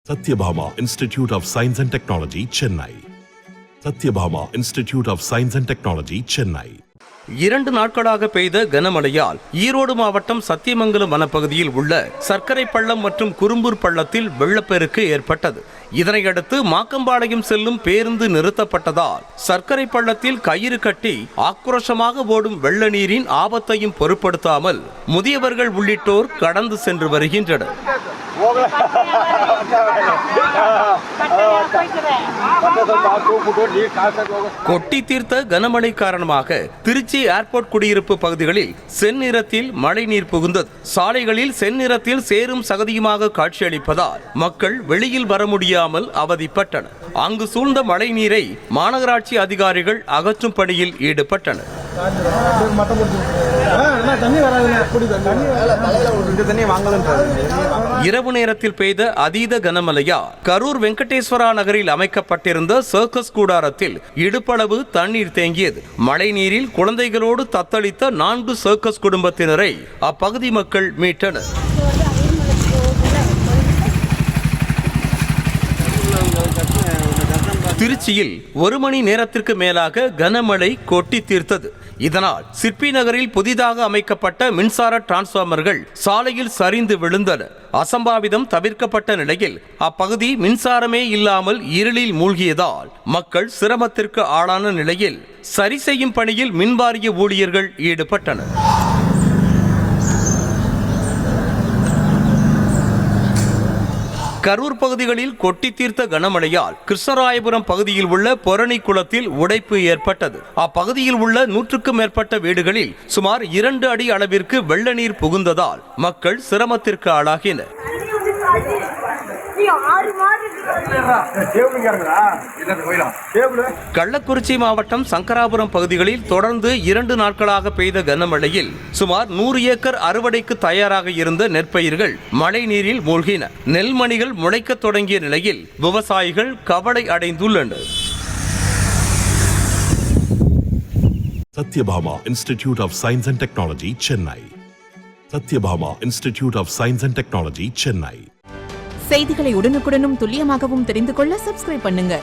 Satyabhama Institute of Science and Technology, Chennai. Satyabhama Institute of Science and Technology, Chennai. 2 நாட்களாக பெய்த கனமழையால் ஈரோடு மாவட்டம் சத்தியமங்கலம் வனப்பகுதியில் உள்ள சர்க்கரை பள்ளம் மற்றும் குறும்பூர் பள்ளத்தில் வெள்ளப்பெருக்கு ஏற்பட்டது. இதனையடுத்து மாக்கம்பாளையம் செல்லும் பேருந்து நிறுத்தப்பட்டதால் சர்க்கரை பள்ளத்தில் கயிறு கட்டி ஆக்ரோஷமாக ஓடும் வெள்ள நீரின் ஆபத்தையும் பொருட்படுத்தாமல் முதியவர்கள் உள்ளிட்டோர் கடந்து சென்று வருகின்றனர். கொட்டி தீர்த்த கனமழை காரணமாக திருச்சி ஏர்போர்ட் குடியிருப்பு பகுதிகளில் செந்நிறத்தில் மழை நீர் புகுந்தது. சாலைகளில் செந்நிறத்தில் சேரும் சகதியுமாக காட்சியளிப்பதால் மக்கள் வெளியில் வர முடியாமல் அவதிப்பட்டனர். அங்கு சூழ்ந்த மழை நீரை மாநகராட்சி அதிகாரிகள் அகற்றும் பணியில் ஈடுபட்டனர். இரவு நேரத்தில் பெய்த அதீத கனமழையா கரூர் வெங்கடேஸ்வரா நகரில் அமைக்கப்பட்டிருந்த சர்க்கஸ் கூடாரத்தில் இடுப்பளவு தண்ணீர் தேங்கியது. மழை நீரில் குழந்தைகளோடு தத்தளித்த 4 சர்க்கஸ் குடும்பத்தினரை அப்பகுதி மக்கள் மீட்டனர். திருச்சியில் 1 மணி நேரத்திற்கு மேலாக கனமழை கொட்டி தீர்த்தது. இதனால் சிற்பி நகரில் புதிதாக அமைக்கப்பட்ட மின்சார டிரான்ஸ்பார்மர்கள் சாலையில் சரிந்து விழுந்தன. அசம்பாவிதம் தவிர்க்கப்பட்ட நிலையில் அப்பகுதி மின்சாரமே இல்லாமல் இருளில் மூழ்கியதால் மக்கள் சிரமத்திற்கு ஆளான நிலையில் சரி செய்யும் பணியில் மின்வாரிய ஊழியர்கள் ஈடுபட்டனர். கரூர் பகுதிகளில் கொட்டி தீர்த்த கனமழையால் கிருஷ்ணராயபுரம் பகுதியில் உள்ள பொரணி குளத்தில் உடைப்பு ஏற்பட்டது. அப்பகுதியில் உள்ள 100க்கும் மேற்பட்ட வீடுகளில் சுமார் 2 அடி அளவிற்கு வெள்ள நீர் புகுந்ததால் மக்கள் சிரமத்திற்கு ஆளாகினர். கள்ளக்குறிச்சி மாவட்டம் சங்கராபுரம் பகுதிகளில் தொடர்ந்து 2 நாட்களாக பெய்த கனமழையில் சுமார் 100 ஏக்கர் அறுவடைக்கு தயாராக இருந்த நெற்பயிர்கள் மழை நீரில் மூழ்கின. நெல்மணிகள் முளைக்க தொடங்கிய நிலையில் விவசாயிகள் கவலை அடைந்துள்ளனர். Satyabhama Institute of Science and Technology, Chennai. Satyabhama Institute of Science and Technology, Chennai. செய்திகளை உடனுக்குடனும் துல்லியமாகவும் தெரிந்து கொள்ள சப்ஸ்கிரைப் பண்ணுங்க.